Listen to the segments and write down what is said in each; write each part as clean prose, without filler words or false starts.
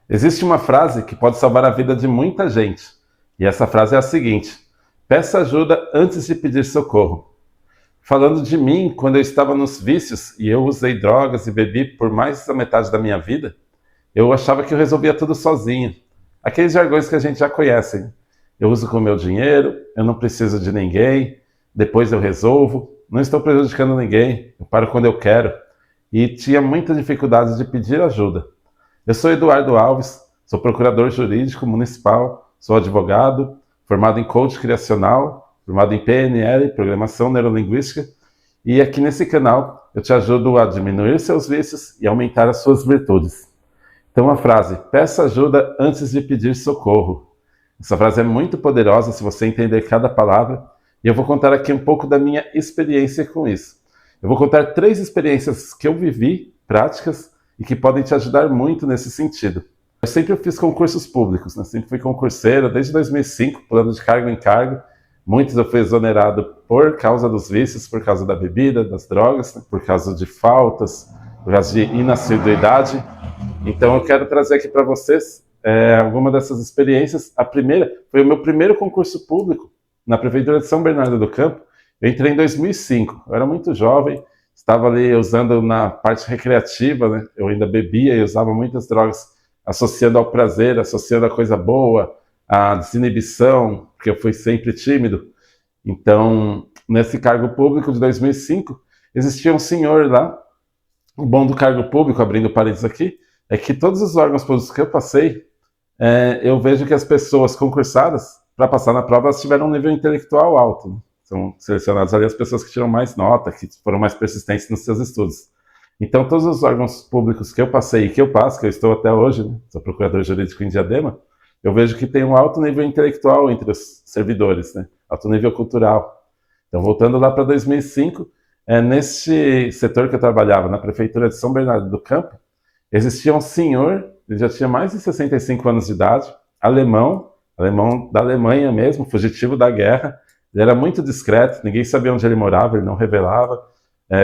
Existe uma frase que pode salvar a vida de muita gente. E essa frase é a seguinte: peça ajuda antes de pedir socorro. Falando de mim, quando eu estava nos vícios e eu usei drogas e bebi por mais da metade da minha vida, eu achava que eu resolvia tudo sozinho. Aqueles jargões que a gente já conhece. Hein? Eu uso com o meu dinheiro, eu não preciso de ninguém, depois eu resolvo, não estou prejudicando ninguém, eu paro quando eu quero. E tinha muita dificuldade de pedir ajuda. Eu sou Eduardo Alves, sou procurador jurídico municipal, sou advogado, formado em coach criacional, formado em PNL, Programação Neurolinguística, e aqui nesse canal eu te ajudo a diminuir seus vícios e aumentar as suas virtudes. Então a frase, peça ajuda antes de pedir socorro. Essa frase é muito poderosa se você entender cada palavra, e eu vou contar aqui um pouco da minha experiência com isso. Eu vou contar 3 experiências que eu vivi, práticas, e que podem te ajudar muito nesse sentido. Eu sempre fiz concursos públicos, né? Sempre fui concurseiro, desde 2005, pulando de cargo em cargo. Muitos eu fui exonerado por causa dos vícios, por causa da bebida, das drogas, né? Por causa de faltas, por causa de inassiduidade. Então eu quero trazer aqui para vocês alguma dessas experiências. A primeira foi o meu primeiro concurso público na Prefeitura de São Bernardo do Campo. Eu entrei em 2005, eu era muito jovem, estava ali usando na parte recreativa, né? Eu ainda bebia e usava muitas drogas, associando ao prazer, associando a coisa boa, à desinibição, porque eu fui sempre tímido. Então, nesse cargo público de 2005, existia um senhor lá. O bom do cargo público, abrindo parênteses aqui, é que todos os órgãos públicos que eu passei, eu vejo que as pessoas concursadas, para passar na prova, elas tiveram um nível intelectual alto, né? São selecionadas ali as pessoas que tiram mais nota, que foram mais persistentes nos seus estudos. Então, todos os órgãos públicos que eu passei e que eu passo, que eu estou até hoje, né, sou procurador jurídico em Diadema, eu vejo que tem um alto nível intelectual entre os servidores, né, alto nível cultural. Então, voltando lá para 2005, nesse setor que eu trabalhava, na Prefeitura de São Bernardo do Campo, existia um senhor, ele já tinha mais de 65 anos de idade, alemão da Alemanha mesmo, fugitivo da guerra. Ele era muito discreto, ninguém sabia onde ele morava, ele não revelava,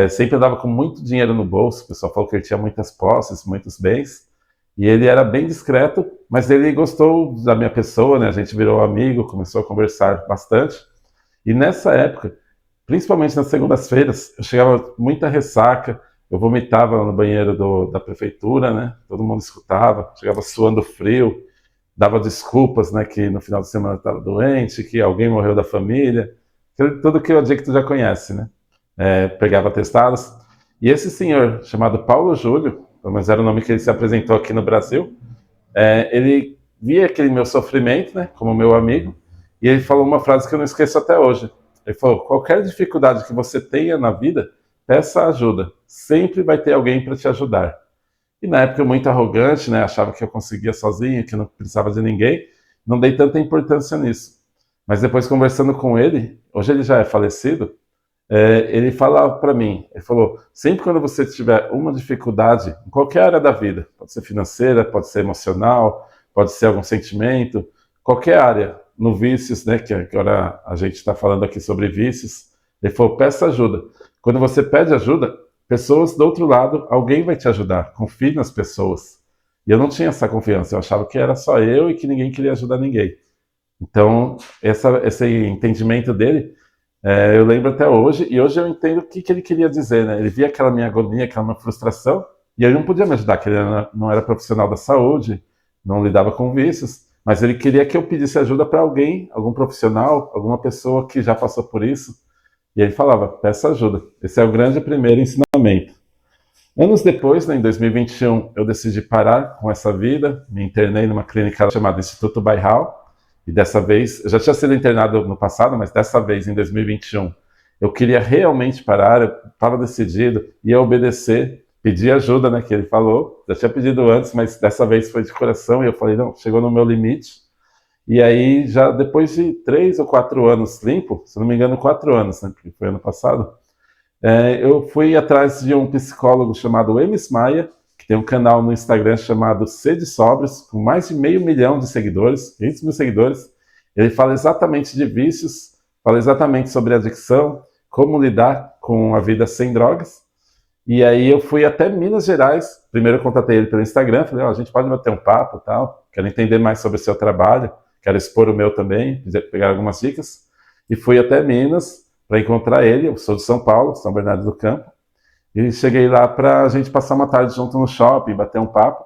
sempre andava com muito dinheiro no bolso, o pessoal falou que ele tinha muitas posses, muitos bens, e ele era bem discreto, mas ele gostou da minha pessoa, né? A gente virou amigo, começou a conversar bastante, e nessa época, principalmente nas segundas-feiras, eu chegava com muita ressaca, eu vomitava no banheiro da prefeitura, né? Todo mundo escutava, chegava suando frio, dava desculpas, né, que no final de semana estava doente, que alguém morreu da família, tudo que o adicto já conhece, né? Pegava atestados. E esse senhor, chamado Paulo Júlio, pelo menos era o nome que ele se apresentou aqui no Brasil, ele via aquele meu sofrimento, né, como meu amigo, e ele falou uma frase que eu não esqueço até hoje. Ele falou: qualquer dificuldade que você tenha na vida, peça ajuda. Sempre vai ter alguém para te ajudar. E na época muito arrogante, né, achava que eu conseguia sozinho, que não precisava de ninguém, não dei tanta importância nisso. Mas depois conversando com ele, hoje ele já é falecido, ele falava para mim, ele falou, sempre quando você tiver uma dificuldade, em qualquer área da vida, pode ser financeira, pode ser emocional, pode ser algum sentimento, qualquer área, no vícios, né, que agora a gente está falando aqui sobre vícios, ele falou, peça ajuda. Quando você pede ajuda, pessoas do outro lado, alguém vai te ajudar, confie nas pessoas. E eu não tinha essa confiança, eu achava que era só eu e que ninguém queria ajudar ninguém. Então, esse entendimento dele, eu lembro até hoje, e hoje eu entendo o que ele queria dizer, né? Ele via aquela minha agonia, aquela minha frustração, e ele não podia me ajudar, porque ele não era profissional da saúde, não lidava com vícios, mas ele queria que eu pedisse ajuda para alguém, algum profissional, alguma pessoa que já passou por isso. E ele falava, peça ajuda. Esse é o grande primeiro ensinamento. Anos depois, né, em 2021, eu decidi parar com essa vida, me internei numa clínica chamada Instituto Bairral, e dessa vez, eu já tinha sido internado no passado, mas dessa vez, em 2021, eu queria realmente parar, eu estava decidido, ia obedecer, pedir ajuda, né, que ele falou, já tinha pedido antes, mas dessa vez foi de coração, e eu falei, não, chegou no meu limite. E aí, já depois de 3 ou 4 anos limpo, se não me engano, 4 anos, né, porque foi ano passado, eu fui atrás de um psicólogo chamado Emis Maia, que tem um canal no Instagram chamado Sede Sóbrios, com mais de 500 mil de seguidores, 500 mil seguidores. Ele fala exatamente de vícios, fala exatamente sobre adicção, como lidar com a vida sem drogas. E aí eu fui até Minas Gerais. Primeiro eu contatei ele pelo Instagram, falei, a gente pode bater um papo e tal, quero entender mais sobre o seu trabalho, quero expor o meu também, pegar algumas dicas. E fui até Minas para encontrar ele, eu sou de São Paulo, São Bernardo do Campo, e cheguei lá para a gente passar uma tarde junto no shopping, bater um papo.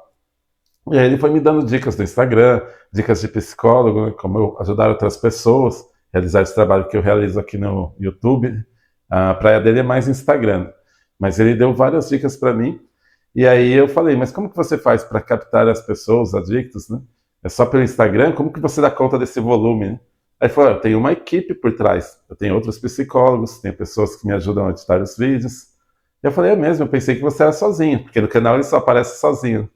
E aí ele foi me dando dicas do Instagram, dicas de psicólogo, como eu ajudar outras pessoas, realizar esse trabalho que eu realizo aqui no YouTube. A praia dele é mais Instagram, mas ele deu várias dicas para mim. E aí eu falei, mas como que você faz para captar as pessoas adictas, né? É só pelo Instagram? Como que você dá conta desse volume, né? Aí ele falou, eu tenho uma equipe por trás, eu tenho outros psicólogos, tenho pessoas que me ajudam a editar os vídeos. E eu falei, é mesmo, eu pensei que você era sozinho, porque no canal ele só aparece sozinho.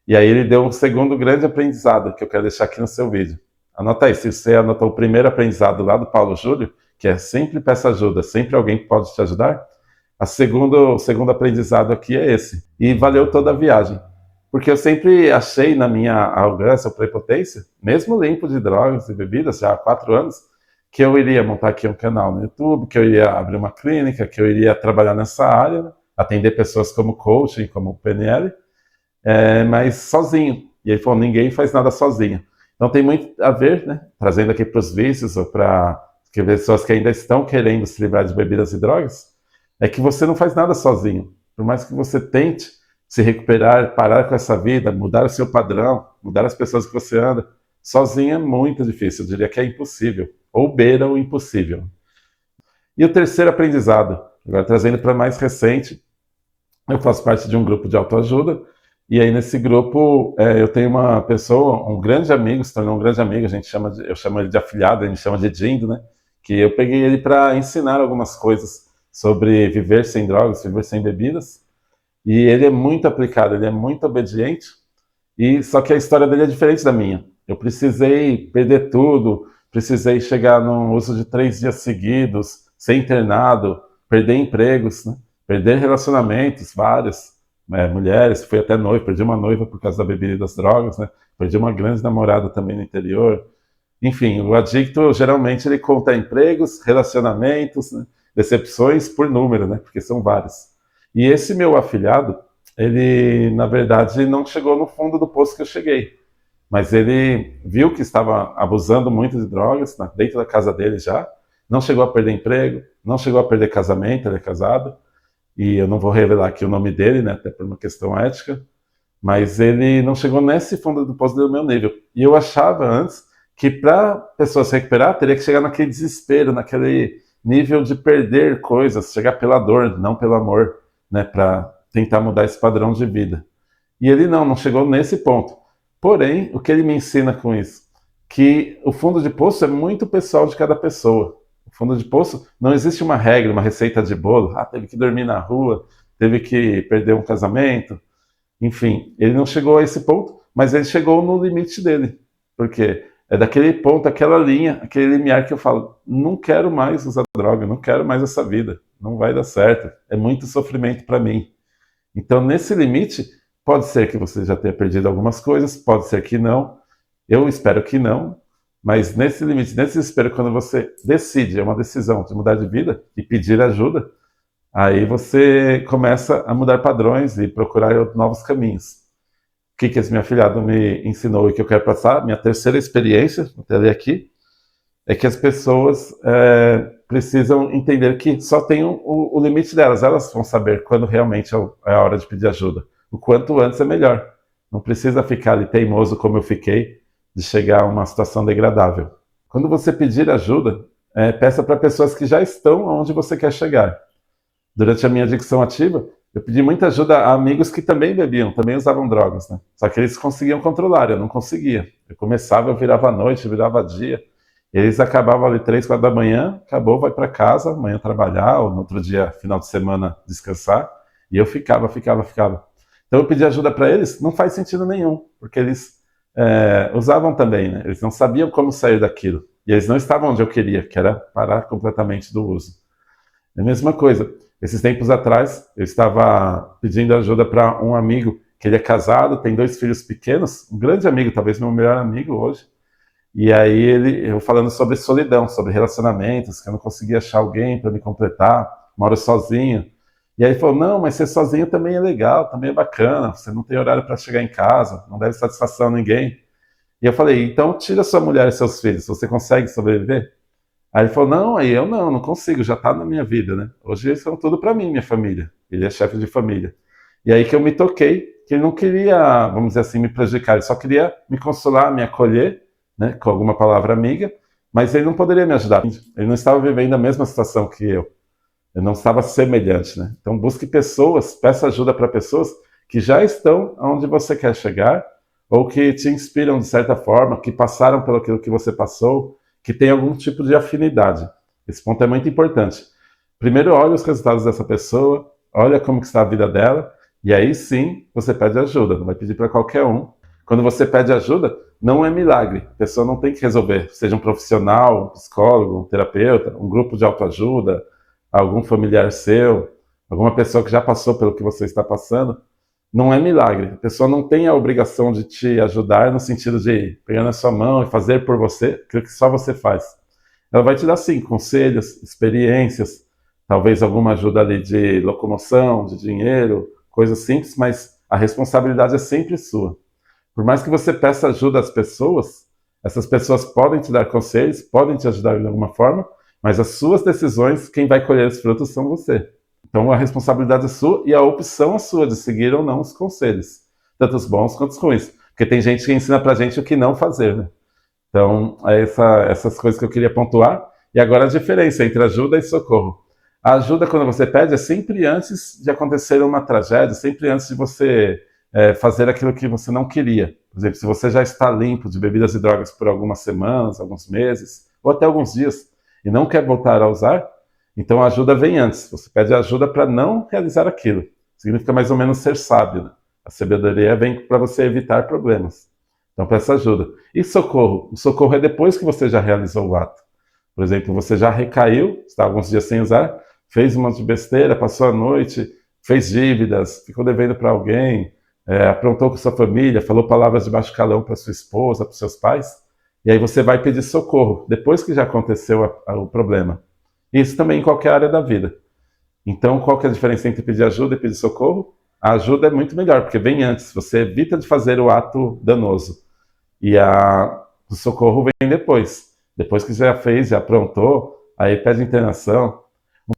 E aí ele deu um segundo grande aprendizado que eu quero deixar aqui no seu vídeo. Anota aí, se você anotou o primeiro aprendizado lá do Paulo Júlio, que é sempre peça ajuda, sempre alguém pode te ajudar, o segundo aprendizado aqui é esse. E valeu toda a viagem. Porque eu sempre achei na minha arrogância ou prepotência, mesmo limpo de drogas e bebidas, já há 4 anos, que eu iria montar aqui um canal no YouTube, que eu iria abrir uma clínica, que eu iria trabalhar nessa área, né? Atender pessoas como coaching, como PNL, mas sozinho. E ele falou, ninguém faz nada sozinho. Então tem muito a ver, né? Trazendo aqui para os vícios ou para pessoas que ainda estão querendo se livrar de bebidas e drogas, é que você não faz nada sozinho. Por mais que você tente se recuperar, parar com essa vida, mudar o seu padrão, mudar as pessoas que você anda, sozinho é muito difícil. Eu diria que é impossível, ou beira o impossível. E o terceiro aprendizado, agora trazendo para mais recente, eu faço parte de um grupo de autoajuda, e aí nesse grupo eu tenho uma pessoa, um grande amigo, se tornou um grande amigo, eu chamo ele de afilhado, ele me chama de Dindo, né? Que eu peguei ele para ensinar algumas coisas sobre viver sem drogas, viver sem bebidas, e ele é muito aplicado, ele é muito obediente, e só que a história dele é diferente da minha. Eu precisei perder tudo, precisei chegar num uso de 3 dias seguidos, ser internado, perder empregos, né? Perder relacionamentos, vários, mulheres, fui até noiva, perdi uma noiva por causa da bebida e das drogas, né? Perdi uma grande namorada também no interior. Enfim, o adicto geralmente ele conta empregos, relacionamentos, né? Decepções por número, né? Porque são vários. E esse meu afilhado, ele na verdade não chegou no fundo do poço que eu cheguei, mas ele viu que estava abusando muito de drogas, né? Dentro da casa dele já, não chegou a perder emprego, não chegou a perder casamento, ele é casado, e eu não vou revelar aqui o nome dele, né? Até por uma questão ética, mas ele não chegou nesse fundo do poço do meu nível. E eu achava antes que para a pessoa se recuperar, teria que chegar naquele desespero, naquele nível de perder coisas, chegar pela dor, não pelo amor, né, para tentar mudar esse padrão de vida. E ele não chegou nesse ponto. Porém, o que ele me ensina com isso? Que o fundo de poço é muito pessoal de cada pessoa. O fundo de poço não existe uma regra, uma receita de bolo. Teve que dormir na rua, teve que perder um casamento. Enfim, ele não chegou a esse ponto, mas ele chegou no limite dele. Porque é daquele ponto, aquela linha, aquele limiar que eu falo, não quero mais usar droga, não quero mais essa vida, não vai dar certo, é muito sofrimento para mim. Então, nesse limite, pode ser que você já tenha perdido algumas coisas, pode ser que não, eu espero que não, mas nesse limite, nesse desespero, quando você decide, é uma decisão de mudar de vida e pedir ajuda, aí você começa a mudar padrões e procurar novos caminhos. O que esse meu afilhado me ensinou e que eu quero passar, minha terceira experiência, até ler aqui, é que as pessoas precisam entender que só tem o limite delas, elas vão saber quando realmente é a hora de pedir ajuda. O quanto antes é melhor. Não precisa ficar ali teimoso como eu fiquei, de chegar a uma situação degradável. Quando você pedir ajuda, peça para pessoas que já estão onde você quer chegar. Durante a minha adicção ativa, eu pedi muita ajuda a amigos que também bebiam, também usavam drogas, né? Só que eles conseguiam controlar, eu não conseguia. Eu começava, eu virava noite, eu virava dia. Eles acabavam ali 3, 4 da manhã, acabou, vai para casa, amanhã trabalhar, ou no outro dia, final de semana, descansar. E eu ficava. Então eu pedi ajuda para eles, não faz sentido nenhum, porque eles usavam também, né? Eles não sabiam como sair daquilo. E eles não estavam onde eu queria, que era parar completamente do uso. É a mesma coisa. Esses tempos atrás, eu estava pedindo ajuda para um amigo, que ele é casado, tem 2 filhos pequenos, um grande amigo, talvez meu melhor amigo hoje. E aí eu falando sobre solidão, sobre relacionamentos, que eu não conseguia achar alguém para me completar, moro sozinho. E aí ele falou, não, mas ser sozinho também é legal, também é bacana, você não tem horário para chegar em casa, não deve satisfação a ninguém. E eu falei, então tira sua mulher e seus filhos, você consegue sobreviver? Aí ele falou, não, aí eu não consigo, já tá na minha vida, né? Hoje eles são tudo para mim, minha família. Ele é chefe de família. E aí que eu me toquei, que ele não queria, vamos dizer assim, me prejudicar, ele só queria me consolar, me acolher, né, com alguma palavra amiga, mas ele não poderia me ajudar. Ele não estava vivendo a mesma situação que eu não estava semelhante, né? Então busque pessoas, peça ajuda para pessoas que já estão onde você quer chegar, ou que te inspiram de certa forma, que passaram pelo aquilo que você passou, que tem algum tipo de afinidade. Esse ponto é muito importante. Primeiro, olha os resultados dessa pessoa, olha como que está a vida dela, e aí sim você pede ajuda, não vai pedir para qualquer um. Quando você pede ajuda, não é milagre, a pessoa não tem que resolver, seja um profissional, um psicólogo, um terapeuta, um grupo de autoajuda, algum familiar seu, alguma pessoa que já passou pelo que você está passando, não é milagre. A pessoa não tem a obrigação de te ajudar no sentido de pegar na sua mão e fazer por você aquilo que só você faz. Ela vai te dar, sim, conselhos, experiências, talvez alguma ajuda ali de locomoção, de dinheiro, coisas simples, mas a responsabilidade é sempre sua. Por mais que você peça ajuda às pessoas, essas pessoas podem te dar conselhos, podem te ajudar de alguma forma, mas as suas decisões, quem vai colher os frutos são você. Então a responsabilidade é sua e a opção é sua de seguir ou não os conselhos, tanto os bons quanto os ruins. Porque tem gente que ensina pra gente o que não fazer, né? Então, é essas coisas que eu queria pontuar. E agora a diferença entre ajuda e socorro. A ajuda, quando você pede, é sempre antes de acontecer uma tragédia, sempre antes de você fazer aquilo que você não queria. Por exemplo, se você já está limpo de bebidas e drogas por algumas semanas, alguns meses, ou até alguns dias, e não quer voltar a usar, então a ajuda vem antes. Você pede ajuda para não realizar aquilo. Significa mais ou menos ser sábio, né? A sabedoria vem para você evitar problemas. Então peça ajuda. E socorro? O socorro é depois que você já realizou o ato. Por exemplo, você já recaiu, está alguns dias sem usar, fez um monte de besteira, passou a noite, fez dívidas, ficou devendo para alguém, aprontou com sua família, falou palavras de baixo calão para sua esposa, para seus pais, e aí você vai pedir socorro, depois que já aconteceu o problema. Isso também em qualquer área da vida. Então, qual que é a diferença entre pedir ajuda e pedir socorro? A ajuda é muito melhor, porque vem antes, você evita de fazer o ato danoso. E o socorro vem depois. Depois que já fez, já aprontou, aí pede internação.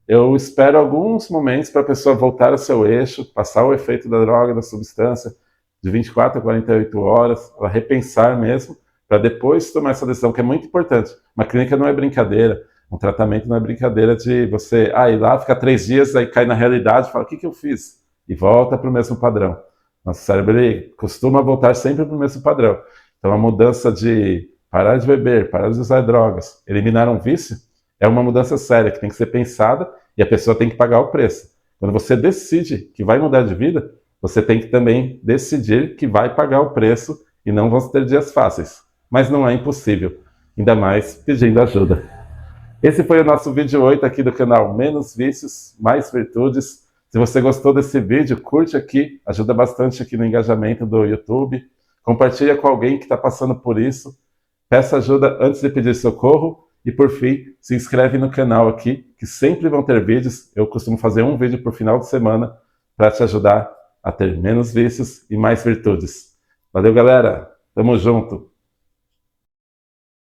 Eu espero alguns momentos para a pessoa voltar ao seu eixo, passar o efeito da droga, da substância, de 24 a 48 horas, ela repensar mesmo, para depois tomar essa decisão, que é muito importante. Uma clínica não é brincadeira, um tratamento não é brincadeira de você ir lá, ficar 3 dias, aí cai na realidade e fala, o que eu fiz? E volta para o mesmo padrão. Nosso cérebro ele costuma voltar sempre para o mesmo padrão. Então a mudança de parar de beber, parar de usar drogas, eliminar um vício, é uma mudança séria que tem que ser pensada e a pessoa tem que pagar o preço. Quando você decide que vai mudar de vida, você tem que também decidir que vai pagar o preço e não vão ter dias fáceis. Mas não é impossível, ainda mais pedindo ajuda. Esse foi o nosso vídeo 8 aqui do canal Menos Vícios, Mais Virtudes. Se você gostou desse vídeo, curte aqui, ajuda bastante aqui no engajamento do YouTube. Compartilha com alguém que está passando por isso. Peça ajuda antes de pedir socorro. E por fim, se inscreve no canal aqui, que sempre vão ter vídeos. Eu costumo fazer um vídeo por final de semana para te ajudar a ter menos vícios e mais virtudes. Valeu, galera! Tamo junto!